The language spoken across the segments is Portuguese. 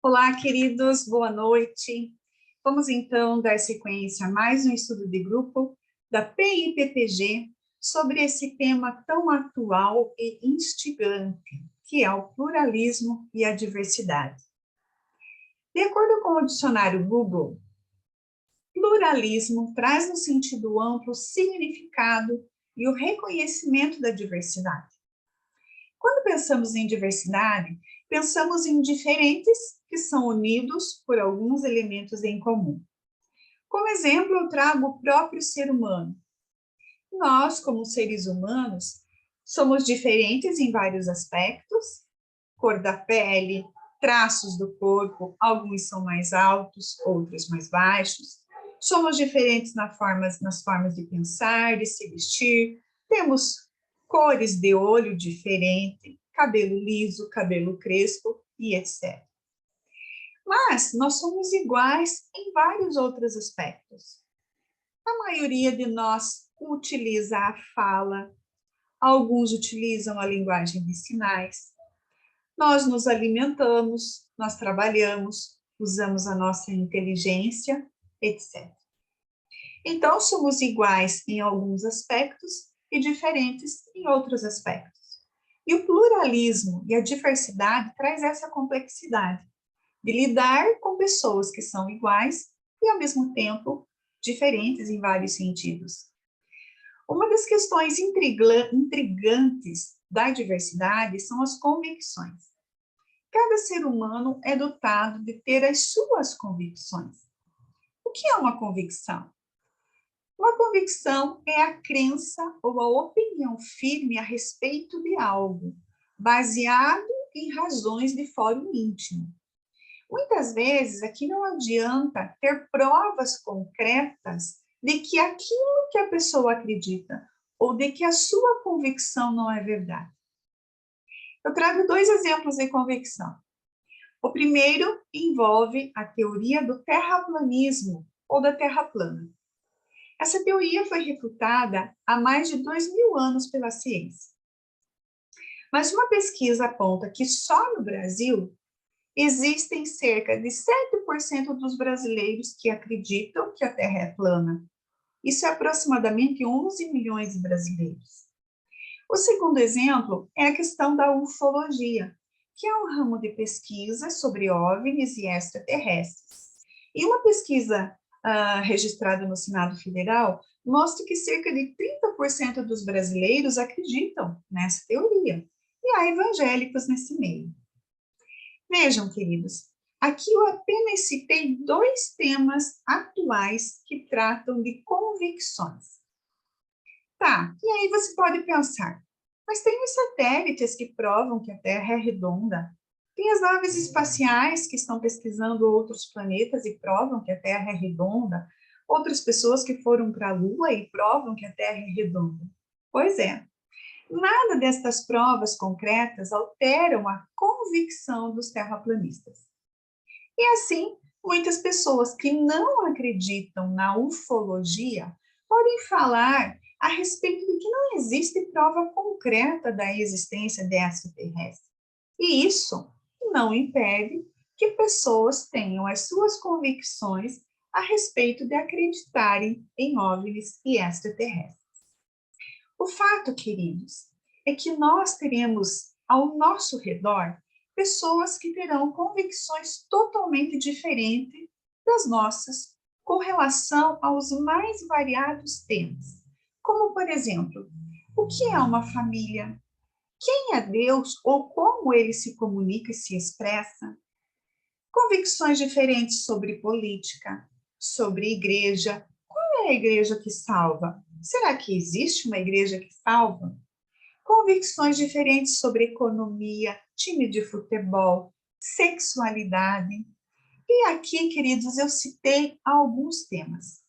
Olá, queridos, boa noite. Vamos então dar sequência a mais um estudo de grupo da PIPPG sobre esse tema tão atual e instigante, que é o pluralismo e a diversidade. De acordo com o dicionário Google, pluralismo traz no sentido amplo o significado e o reconhecimento da diversidade. Quando pensamos em diversidade, pensamos em diferentes que são unidos por alguns elementos em comum. Como exemplo, eu trago o próprio ser humano. Nós, como seres humanos, somos diferentes em vários aspectos, cor da pele, traços do corpo, alguns são mais altos, outros mais baixos. Somos diferentes nas formas de pensar, de se vestir, temos cores de olho diferentes, cabelo liso, cabelo crespo e etc. Mas nós somos iguais em vários outros aspectos. A maioria de nós utiliza a fala, alguns utilizam a linguagem de sinais. Nós nos alimentamos, nós trabalhamos, usamos a nossa inteligência, etc. Então, somos iguais em alguns aspectos e diferentes em outros aspectos. E o pluralismo e a diversidade traz essa complexidade de lidar com pessoas que são iguais e, ao mesmo tempo, diferentes em vários sentidos. Uma das questões intrigantes da diversidade são as convicções. Cada ser humano é dotado de ter as suas convicções. O que é uma convicção? Uma convicção é a crença ou a opinião firme a respeito de algo, baseado em razões de fórum íntimo. Muitas vezes, aqui não adianta ter provas concretas de que aquilo que a pessoa acredita ou de que a sua convicção não é verdade. Eu trago dois exemplos de convicção. O primeiro envolve a teoria do terraplanismo ou da terra plana. Essa teoria foi refutada há mais de 2000 anos pela ciência. Mas uma pesquisa aponta que só no Brasil existem cerca de 7% dos brasileiros que acreditam que a Terra é plana. Isso é aproximadamente 11 milhões de brasileiros. O segundo exemplo é a questão da ufologia, que é um ramo de pesquisa sobre OVNIs e extraterrestres. E uma pesquisa registrada no Senado Federal mostra que cerca de 30% dos brasileiros acreditam nessa teoria, e há evangélicos nesse meio. Vejam, queridos, aqui eu apenas citei dois temas atuais que tratam de convicções. Tá, e aí você pode pensar, mas tem os satélites que provam que a Terra é redonda, tem as naves espaciais que estão pesquisando outros planetas e provam que a Terra é redonda, outras pessoas que foram para a Lua e provam que a Terra é redonda. Pois é, nada destas provas concretas alteram a convicção dos terraplanistas. E assim, muitas pessoas que não acreditam na ufologia podem falar a respeito de que não existe prova concreta da existência de extraterrestres. E isso não impede que pessoas tenham as suas convicções a respeito de acreditarem em OVNIs e extraterrestres. O fato, queridos, é que nós teremos ao nosso redor pessoas que terão convicções totalmente diferentes das nossas com relação aos mais variados temas. Como, por exemplo, o que é uma família? Quem é Deus ou como ele se comunica e se expressa? Convicções diferentes sobre política, sobre igreja. Qual é a igreja que salva? Será que existe uma igreja que salva? Convicções diferentes sobre economia, time de futebol, sexualidade. E aqui, queridos, eu citei alguns temas.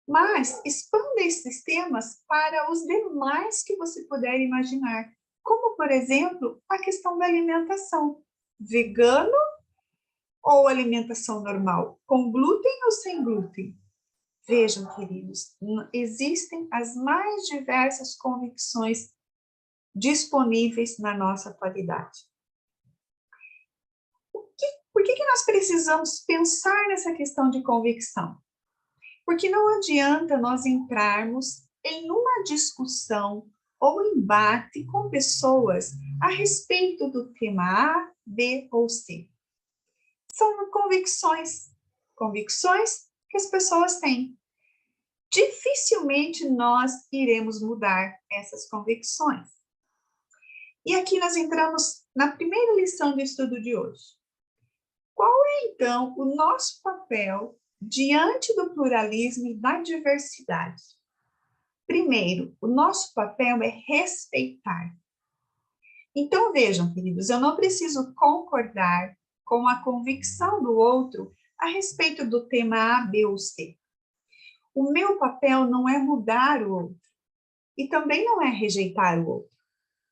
Mas expanda esses temas para os demais que você puder imaginar, como, por exemplo, a questão da alimentação. Vegano ou alimentação normal? Com glúten ou sem glúten? Vejam, queridos, existem as mais diversas convicções disponíveis na nossa atualidade. Por que nós precisamos pensar nessa questão de convicção? Porque não adianta nós entrarmos em uma discussão ou embate com pessoas a respeito do tema A, B ou C. São convicções que as pessoas têm. Dificilmente nós iremos mudar essas convicções. E aqui nós entramos na primeira lição do estudo de hoje. Qual é, então, o nosso papel diante do pluralismo e da diversidade? Primeiro, o nosso papel é respeitar. Então, vejam, queridos, eu não preciso concordar com a convicção do outro a respeito do tema A, B ou C. O meu papel não é mudar o outro e também não é rejeitar o outro.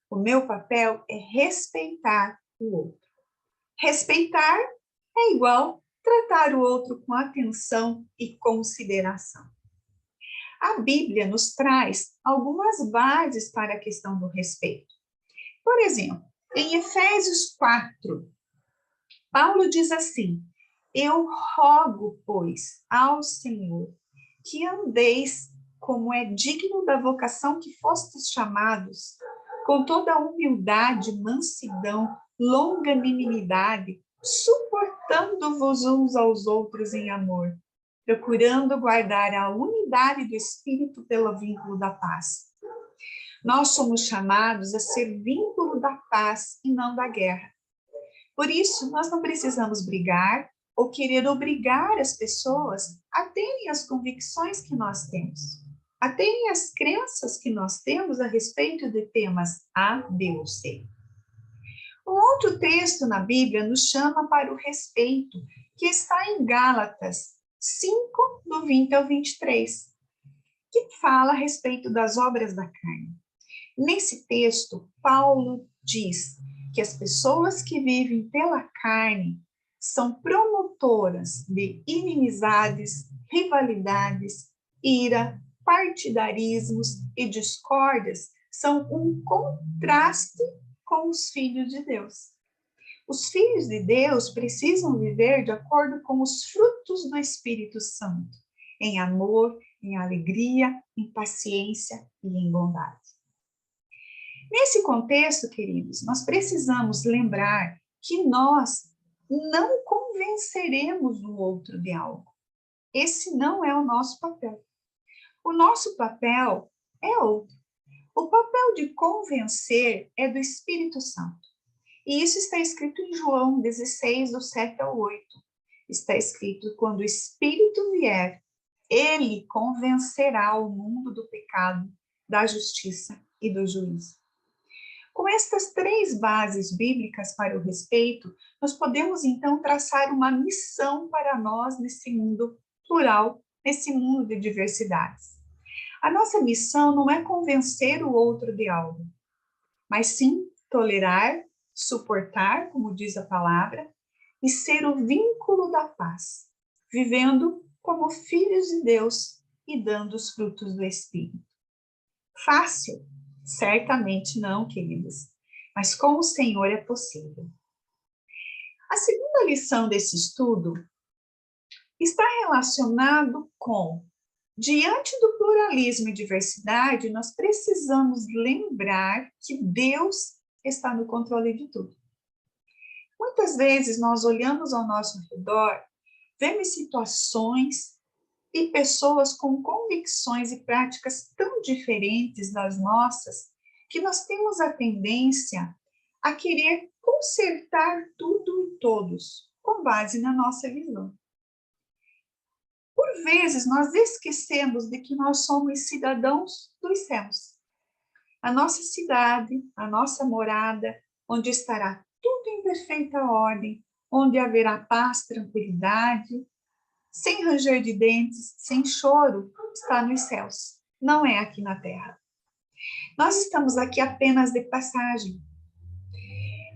O meu papel é respeitar o outro. Respeitar é igual tratar o outro com atenção e consideração. A Bíblia nos traz algumas bases para a questão do respeito. Por exemplo, em Efésios 4, Paulo diz assim: eu rogo, pois, ao Senhor, que andeis como é digno da vocação que fostes chamados, com toda a humildade, mansidão, longanimidade, suportando-vos uns aos outros em amor, procurando guardar a unidade do Espírito pelo vínculo da paz. Nós somos chamados a ser vínculo da paz e não da guerra. Por isso, nós não precisamos brigar ou querer obrigar as pessoas a terem as convicções que nós temos, a terem as crenças que nós temos a respeito de temas A, B ou C. Um outro texto na Bíblia nos chama para o respeito, que está em Gálatas 5, do 20 ao 23, que fala a respeito das obras da carne. Nesse texto, Paulo diz que as pessoas que vivem pela carne são promotoras de inimizades, rivalidades, ira, partidarismos e discórdias, são um contraste com os filhos de Deus. Os filhos de Deus precisam viver de acordo com os frutos do Espírito Santo, em amor, em alegria, em paciência e em bondade. Nesse contexto, queridos, nós precisamos lembrar que nós não convenceremos o outro de algo. Esse não é o nosso papel. O nosso papel é outro. O papel de convencer é do Espírito Santo. E isso está escrito em João 16, do 7 ao 8. Está escrito: quando o Espírito vier, ele convencerá o mundo do pecado, da justiça e do juízo. Com estas três bases bíblicas para o respeito, nós podemos então traçar uma missão para nós nesse mundo plural, nesse mundo de diversidades. A nossa missão não é convencer o outro de algo, mas sim tolerar, suportar, como diz a palavra, e ser o vínculo da paz, vivendo como filhos de Deus e dando os frutos do Espírito. Fácil? Certamente não, queridos, mas com o Senhor é possível. A segunda lição desse estudo está relacionado com: diante do pluralismo e diversidade, nós precisamos lembrar que Deus está no controle de tudo. Muitas vezes nós olhamos ao nosso redor, vemos situações e pessoas com convicções e práticas tão diferentes das nossas, que nós temos a tendência a querer consertar tudo e todos, com base na nossa visão. Por vezes, nós esquecemos de que nós somos cidadãos dos céus. A nossa cidade, a nossa morada, onde estará tudo em perfeita ordem, onde haverá paz, tranquilidade, sem ranger de dentes, sem choro, está nos céus. Não é aqui na terra. Nós estamos aqui apenas de passagem.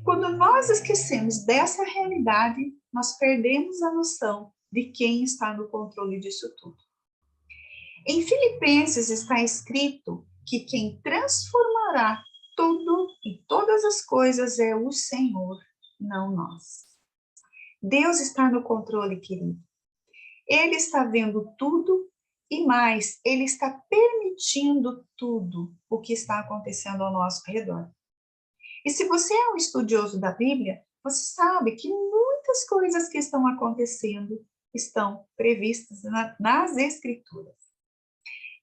Quando nós esquecemos dessa realidade, nós perdemos a noção de quem está no controle disso tudo. Em Filipenses está escrito que quem transformará tudo e todas as coisas é o Senhor, não nós. Deus está no controle, querido. Ele está vendo tudo e mais, Ele está permitindo tudo o que está acontecendo ao nosso redor. E se você é um estudioso da Bíblia, você sabe que muitas coisas que estão acontecendo estão previstas nas Escrituras.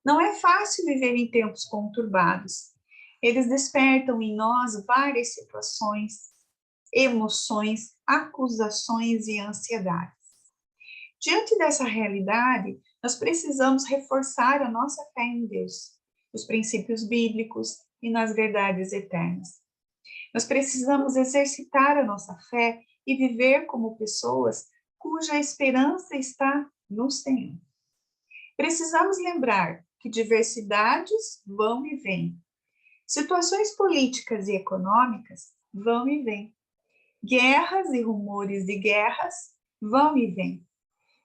Não é fácil viver em tempos conturbados. Eles despertam em nós várias situações, emoções, acusações e ansiedades. Diante dessa realidade, nós precisamos reforçar a nossa fé em Deus, nos princípios bíblicos e nas verdades eternas. Nós precisamos exercitar a nossa fé e viver como pessoas cuja esperança está no Senhor. Precisamos lembrar que diversidades vão e vêm. Situações políticas e econômicas vão e vêm. Guerras e rumores de guerras vão e vêm.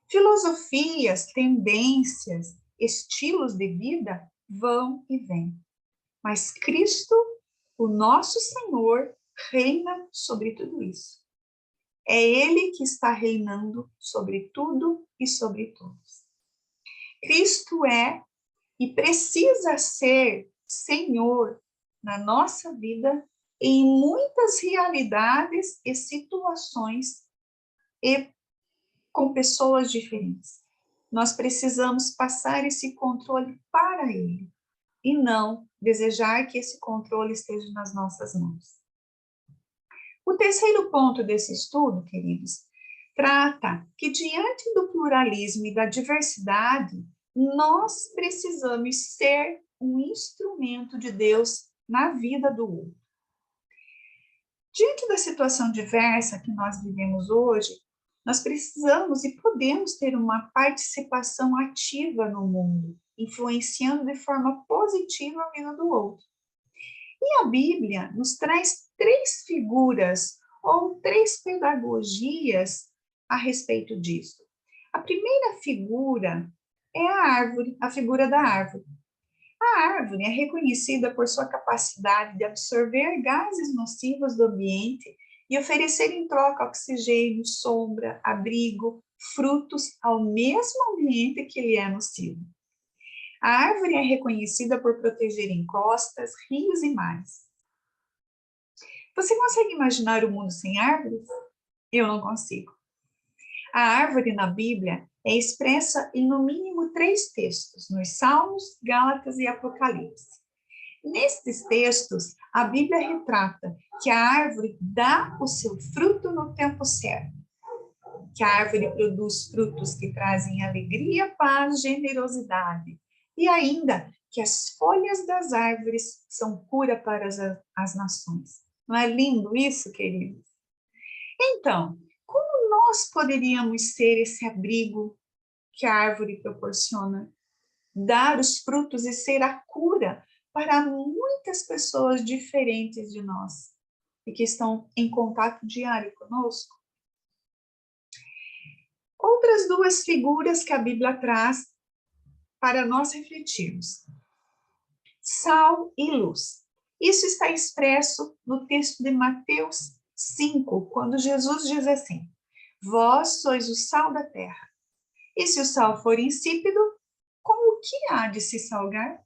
Filosofias, tendências, estilos de vida vão e vêm. Mas Cristo, o nosso Senhor, reina sobre tudo isso. É Ele que está reinando sobre tudo e sobre todos. Cristo é e precisa ser Senhor na nossa vida em muitas realidades e situações e com pessoas diferentes. Nós precisamos passar esse controle para Ele e não desejar que esse controle esteja nas nossas mãos. O terceiro ponto desse estudo, queridos, trata que diante do pluralismo e da diversidade, nós precisamos ser um instrumento de Deus na vida do outro. Diante da situação diversa que nós vivemos hoje, nós precisamos e podemos ter uma participação ativa no mundo, influenciando de forma positiva a vida do outro. E a Bíblia nos traz três figuras ou três pedagogias a respeito disso. A primeira figura é a árvore, a figura da árvore. A árvore é reconhecida por sua capacidade de absorver gases nocivos do ambiente e oferecer em troca oxigênio, sombra, abrigo, frutos ao mesmo ambiente que lhe é nocivo. A árvore é reconhecida por proteger encostas, rios e mares. Você consegue imaginar o mundo sem árvores? Eu não consigo. A árvore na Bíblia é expressa em no mínimo 3 textos, nos Salmos, Gálatas e Apocalipse. Nestes textos, a Bíblia retrata que a árvore dá o seu fruto no tempo certo, que a árvore produz frutos que trazem alegria, paz, generosidade, e ainda que as folhas das árvores são cura para as nações. Não é lindo isso, queridos? Então, como nós poderíamos ser esse abrigo que a árvore proporciona? Dar os frutos e ser a cura para muitas pessoas diferentes de nós e que estão em contato diário conosco. Outras 2 figuras que a Bíblia traz para nós refletirmos. Sal e luz. Isso está expresso no texto de Mateus 5, quando Jesus diz assim: Vós sois o sal da terra. E se o sal for insípido, como que há de se salgar?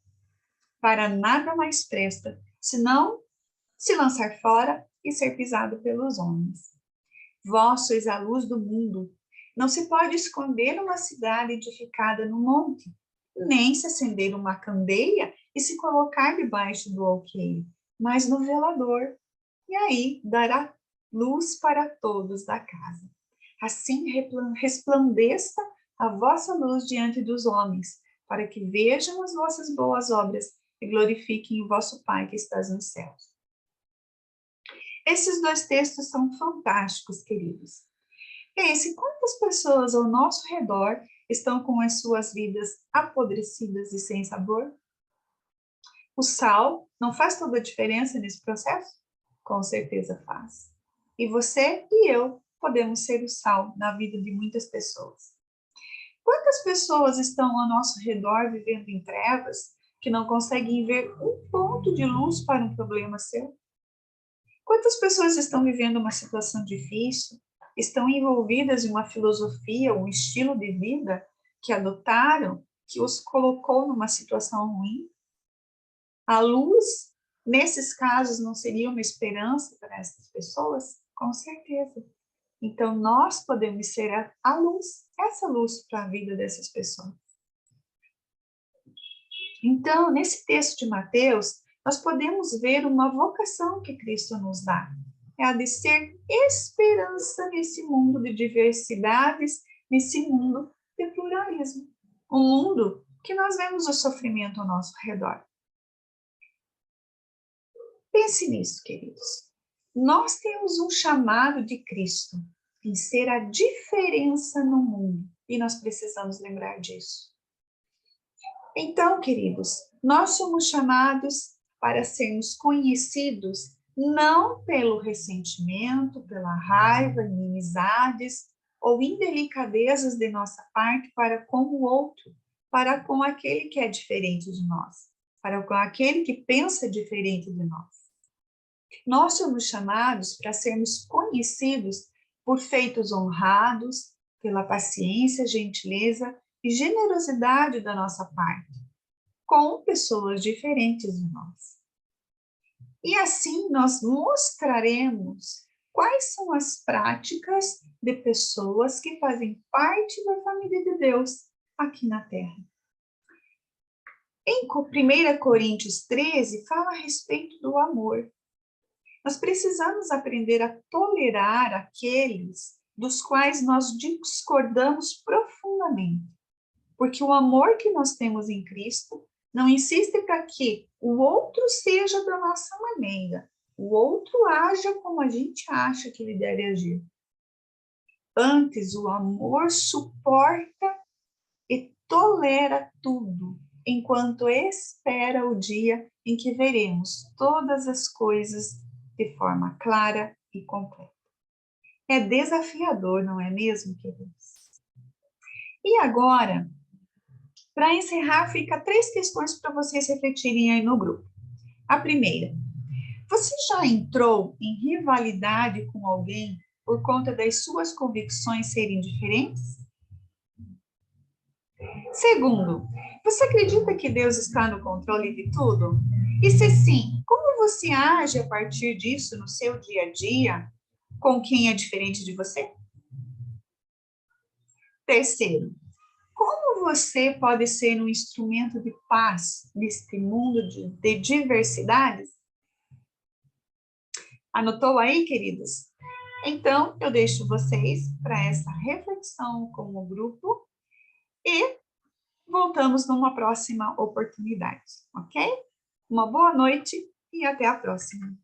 Para nada mais presta, senão se lançar fora e ser pisado pelos homens. Vós sois a luz do mundo. Não se pode esconder uma cidade edificada no monte, nem se acender uma candeia e se colocar debaixo do alqueire, mas no velador, e aí dará luz para todos da casa. Assim resplandeça a vossa luz diante dos homens, para que vejam as vossas boas obras e glorifiquem o vosso Pai que estás nos céus. Esses 2 textos são fantásticos, queridos. Pense, quantas pessoas ao nosso redor estão com as suas vidas apodrecidas e sem sabor? O sal não faz toda a diferença nesse processo? Com certeza faz. E você e eu podemos ser o sal na vida de muitas pessoas. Quantas pessoas estão ao nosso redor vivendo em trevas que não conseguem ver um ponto de luz para um problema seu? Quantas pessoas estão vivendo uma situação difícil, estão envolvidas em uma filosofia, um estilo de vida que adotaram, que os colocou numa situação ruim. A luz, nesses casos, não seria uma esperança para essas pessoas? Com certeza. Então, nós podemos ser a luz, essa luz para a vida dessas pessoas. Então, nesse texto de Mateus, nós podemos ver uma vocação que Cristo nos dá. É a de ser esperança nesse mundo de diversidades, nesse mundo de pluralismo. Um mundo que nós vemos o sofrimento ao nosso redor. Pense nisso, queridos. Nós temos um chamado de Cristo em ser a diferença no mundo e nós precisamos lembrar disso. Então, queridos, nós somos chamados para sermos conhecidos não pelo ressentimento, pela raiva, inimizades ou indelicadezas de nossa parte para com o outro, para com aquele que é diferente de nós, para com aquele que pensa diferente de nós. Nós somos chamados para sermos conhecidos por feitos honrados, pela paciência, gentileza e generosidade da nossa parte, com pessoas diferentes de nós. E assim nós mostraremos quais são as práticas de pessoas que fazem parte da família de Deus aqui na Terra. Em 1 Coríntios 13, fala a respeito do amor. Nós precisamos aprender a tolerar aqueles dos quais nós discordamos profundamente, porque o amor que nós temos em Cristo não insiste para que o outro seja da nossa maneira, o outro haja como a gente acha que ele deve agir. Antes, o amor suporta e tolera tudo, enquanto espera o dia em que veremos todas as coisas de forma clara e completa. É desafiador, não é mesmo, queridos? E agora, para encerrar, fica 3 questões para vocês refletirem aí no grupo. A primeira, você já entrou em rivalidade com alguém por conta das suas convicções serem diferentes? Segundo, você acredita que Deus está no controle de tudo? E se sim, como você age a partir disso no seu dia a dia com quem é diferente de você? Terceiro, como você pode ser um instrumento de paz neste mundo de diversidades? Anotou aí, queridos? Então, eu deixo vocês para essa reflexão com o grupo e voltamos numa próxima oportunidade, ok? Uma boa noite e até a próxima.